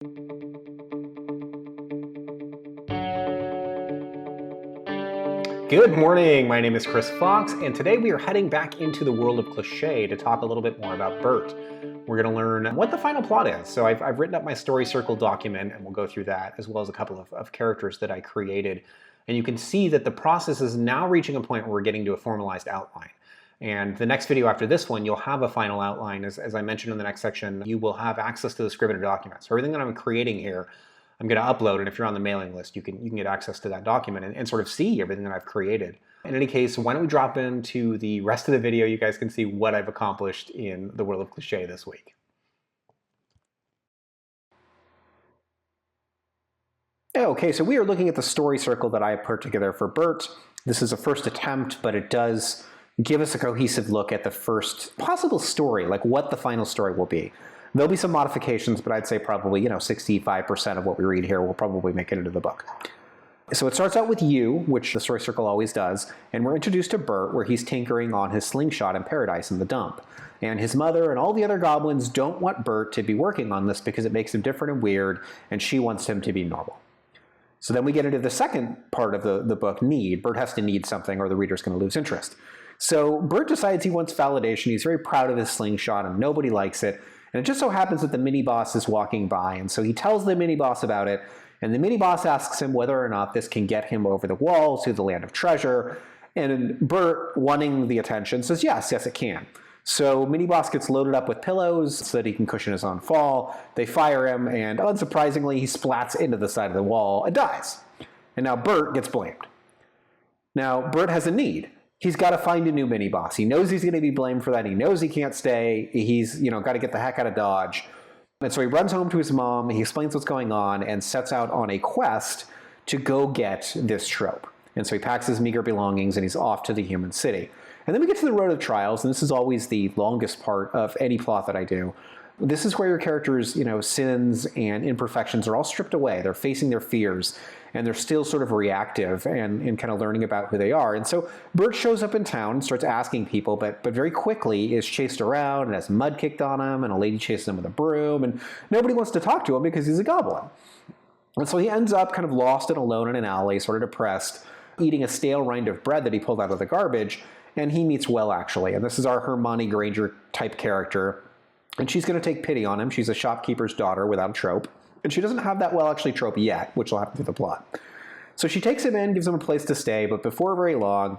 Good morning, my name is Chris Fox, and today we are heading back into the world of cliché to talk a little bit more about Bert. We're going to learn what the final plot is. So I've written up my story circle document, and we'll go through that, as well as a couple of characters that I created. And you can see that the process is now reaching a point where we're getting to a formalized outline. And the next video after this one, you'll have a final outline. As I mentioned in the next section, you will have access to the scrivener document. So everything that I'm creating here, I'm going to upload, and if you're on the mailing list, you can get access to that document and sort of see everything that I've created. In any case, why don't we drop into the rest of the video? You guys can see what I've accomplished in the world of cliché this week. Okay, so we are looking at the story circle that I put together for Bert. This is a first attempt, but it does give us a cohesive look at the first possible story, like what the final story will be. There'll be some modifications, but I'd say probably, 65% of what we read here will probably make it into the book. So it starts out with you, which the story circle always does, and we're introduced to Bert, where he's tinkering on his slingshot in paradise in the dump. And his mother and all the other goblins don't want Bert to be working on this because it makes him different and weird, and she wants him to be normal. So then we get into the second part of the book, need. Bert has to need something or the reader's going to lose interest. So Bert decides he wants validation. He's very proud of his slingshot, and nobody likes it. And it just so happens that the mini-boss is walking by, and so he tells the mini-boss about it, and the mini-boss asks him whether or not this can get him over the wall to the land of treasure, and Bert, wanting the attention, says yes, it can. So mini-boss gets loaded up with pillows so that he can cushion his own fall. They fire him, and unsurprisingly, he splats into the side of the wall and dies. And now Bert gets blamed. Now, Bert has a need. He's got to find a new mini-boss. He knows he's going to be blamed for that. He knows he can't stay. He's, got to get the heck out of Dodge. And so he runs home to his mom. He explains what's going on and sets out on a quest to go get this trope. And so he packs his meager belongings and he's off to the human city. And then we get to the road of trials, and this is always the longest part of any plot that I do. This is where your characters', sins and imperfections are all stripped away. They're facing their fears, and they're still sort of reactive and kind of learning about who they are. And so Bert shows up in town and starts asking people, but very quickly is chased around and has mud kicked on him, and a lady chases him with a broom, and nobody wants to talk to him because he's a goblin. And so he ends up kind of lost and alone in an alley, sort of depressed, eating a stale rind of bread that he pulled out of the garbage, and he meets Well, actually. And this is our Hermione Granger type character. And she's going to take pity on him. She's a shopkeeper's daughter without a trope. And she doesn't have that Well, actually trope yet, which will happen through the plot. So she takes him in, gives him a place to stay, but before very long,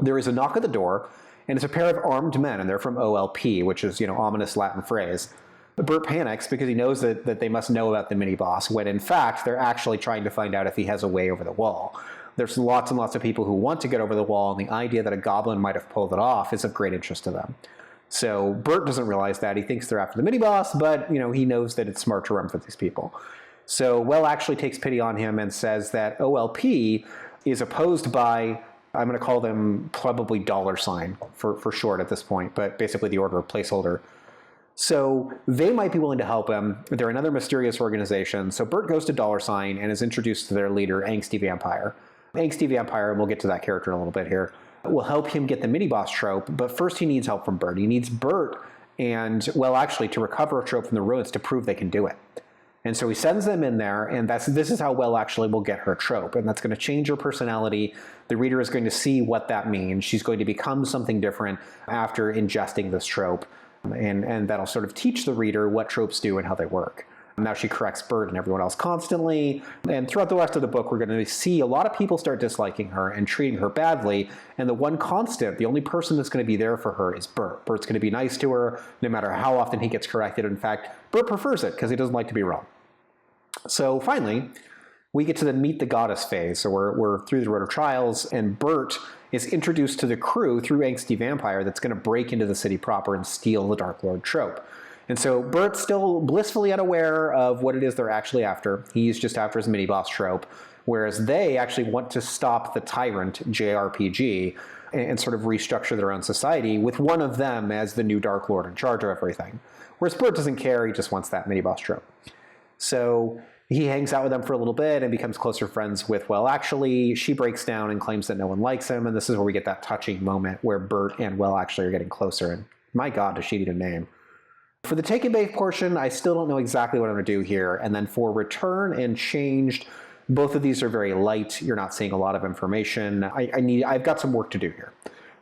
there is a knock at the door, and it's a pair of armed men, and they're from OLP, which is, ominous Latin phrase. Bert panics because he knows that they must know about the mini-boss, when in fact, they're actually trying to find out if he has a way over the wall. There's lots and lots of people who want to get over the wall, and the idea that a goblin might have pulled it off is of great interest to them. So Bert doesn't realize that. He thinks they're after the mini-boss, but he knows that it's smart to run for these people. So Well actually takes pity on him and says that OLP is opposed by, I'm going to call them probably $sign for short at this point, but basically the order of placeholder. So they might be willing to help him. They're another mysterious organization. So Bert goes to $sign and is introduced to their leader, Angsty Vampire. Angsty Vampire, and we'll get to that character in a little bit here, will help him get the mini-boss trope, but first he needs help from Bert. He needs Bert and, well, actually, to recover a trope from the ruins to prove they can do it. And so he sends them in there, and this is how Well actually will get her trope, and that's going to change her personality. The reader is going to see what that means. She's going to become something different after ingesting this trope, and that'll sort of teach the reader what tropes do and how they work. Now she corrects Bert and everyone else constantly, and throughout the rest of the book we're going to see a lot of people start disliking her and treating her badly, and the one constant, the only person that's going to be there for her is Bert. Bert's going to be nice to her no matter how often he gets corrected. In fact, Bert prefers it because he doesn't like to be wrong. So finally, we get to the meet the goddess phase. So we're through the road of trials, and Bert is introduced to the crew through Angsty Vampire that's going to break into the city proper and steal the Dark Lord trope. And so Bert's still blissfully unaware of what it is they're actually after. He's just after his mini-boss trope, whereas they actually want to stop the tyrant, JRPG, and sort of restructure their own society with one of them as the new Dark Lord in charge of everything. Whereas Bert doesn't care, he just wants that mini-boss trope. So he hangs out with them for a little bit and becomes closer friends with, well, actually, she breaks down and claims that no one likes him, and this is where we get that touching moment where Bert and Well actually are getting closer, and my God, does she need a name. For the Take and Bake portion, I still don't know exactly what I'm going to do here. And then for Return and Changed, both of these are very light. You're not seeing a lot of information. I've got some work to do here.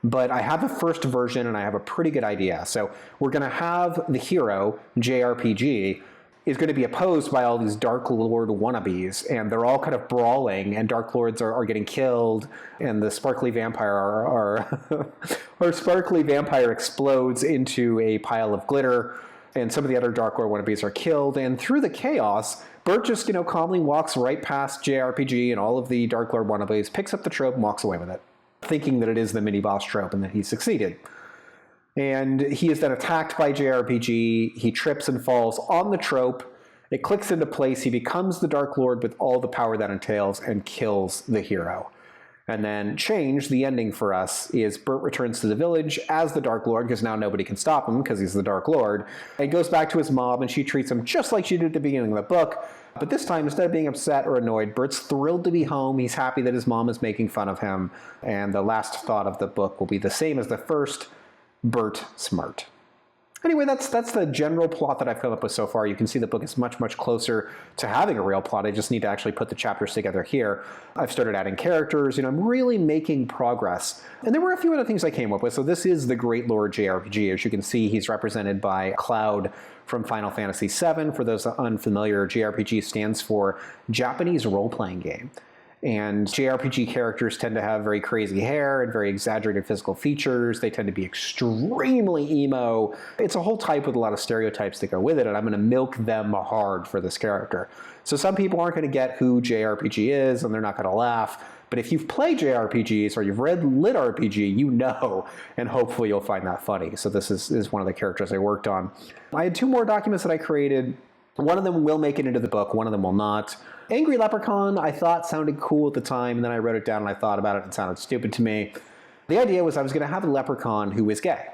But I have a first version and I have a pretty good idea. So we're going to have the hero, JRPG, is going to be opposed by all these Dark Lord wannabes, and they're all kind of brawling, and Dark Lords are getting killed, and the sparkly vampire or sparkly vampire explodes into a pile of glitter, and some of the other Dark Lord wannabes are killed, and through the chaos, Bert just, calmly walks right past JRPG and all of the Dark Lord wannabes, picks up the trope, and walks away with it, thinking that it is the mini-boss trope and that he succeeded. And he is then attacked by JRPG. He trips and falls on the trope. It clicks into place. He becomes the Dark Lord with all the power that entails and kills the hero. And then Change, the ending for us, is Bert returns to the village as the Dark Lord, because now nobody can stop him because he's the Dark Lord, and goes back to his mom, and she treats him just like she did at the beginning of the book. But this time, instead of being upset or annoyed, Bert's thrilled to be home. He's happy that his mom is making fun of him. And the last thought of the book will be the same as the first: Bert smart. Anyway, that's the general plot that I've come up with so far. You can see the book is much, much closer to having a real plot. I just need to actually put the chapters together here. I've started adding characters. I'm really making progress. And there were a few other things I came up with. So this is the Great Lord JRPG. As you can see, he's represented by Cloud from Final Fantasy VII. For those unfamiliar, JRPG stands for Japanese Role-Playing Game. And JRPG characters tend to have very crazy hair and very exaggerated physical features. They tend to be extremely emo. It's a whole type with a lot of stereotypes that go with it, and I'm going to milk them hard for this character. So some people aren't going to get who JRPG is, and they're not going to laugh. But if you've played JRPGs or you've read Lit RPG, you know, and hopefully you'll find that funny. So this is one of the characters I worked on. I had 2 more documents that I created. One of them will make it into the book, one of them will not. Angry Leprechaun, I thought sounded cool at the time, and then I wrote it down and I thought about it and it sounded stupid to me. The idea was I was going to have a leprechaun who is gay.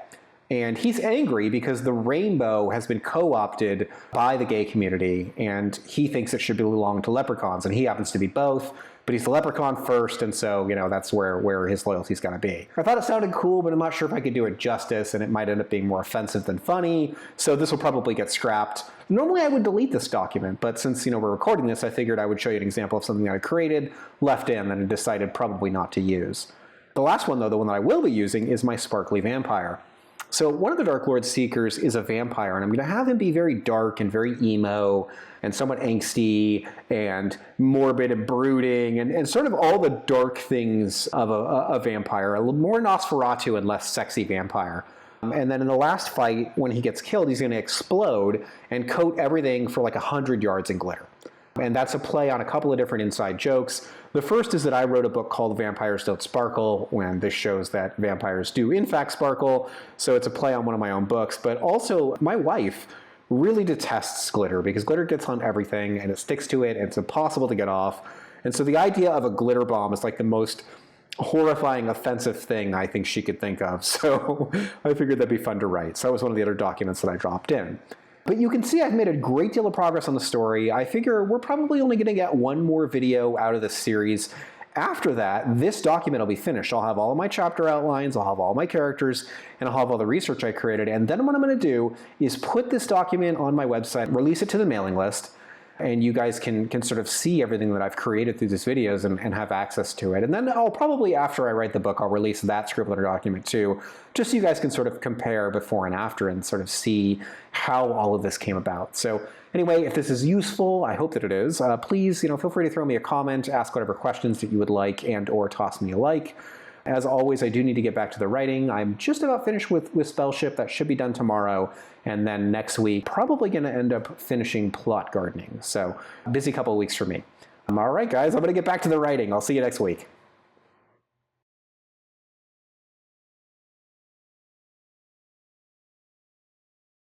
And he's angry because the rainbow has been co-opted by the gay community, and he thinks it should belong to leprechauns, and he happens to be both. But he's the leprechaun first, and so, that's where his loyalty's going to be. I thought it sounded cool, but I'm not sure if I could do it justice, and it might end up being more offensive than funny, so this will probably get scrapped. Normally I would delete this document, but since, we're recording this, I figured I would show you an example of something that I created, left in, and decided probably not to use. The last one, though, the one that I will be using, is my sparkly vampire. So one of the Dark Lord Seekers is a vampire, and I'm going to have him be very dark and very emo and somewhat angsty and morbid and brooding and sort of all the dark things of a vampire, a little more Nosferatu and less sexy vampire. And then in the last fight, when he gets killed, he's going to explode and coat everything for like 100 yards in glitter. And that's a play on a couple of different inside jokes. The first is that I wrote a book called Vampires Don't Sparkle, when this shows that vampires do in fact sparkle. So it's a play on one of my own books. But also, my wife really detests glitter because glitter gets on everything and it sticks to it and it's impossible to get off. And so the idea of a glitter bomb is like the most horrifying, offensive thing I think she could think of. So I figured that'd be fun to write. So that was one of the other documents that I dropped in. But you can see I've made a great deal of progress on the story. I figure we're probably only going to get one more video out of this series. After that, this document will be finished. I'll have all of my chapter outlines, I'll have all my characters, and I'll have all the research I created. And then what I'm going to do is put this document on my website, release it to the mailing list, and you guys can sort of see everything that I've created through these videos and have access to it. And then I'll probably, after I write the book, I'll release that Scribbler document too, just so you guys can sort of compare before and after and sort of see how all of this came about. So anyway, if this is useful, I hope that it is, please, feel free to throw me a comment, ask whatever questions that you would like, and or toss me a like. As always, I do need to get back to the writing. I'm just about finished with Spellship. That should be done tomorrow. And then next week, probably going to end up finishing Plot Gardening. So busy couple of weeks for me. All right, guys, I'm going to get back to the writing. I'll see you next week.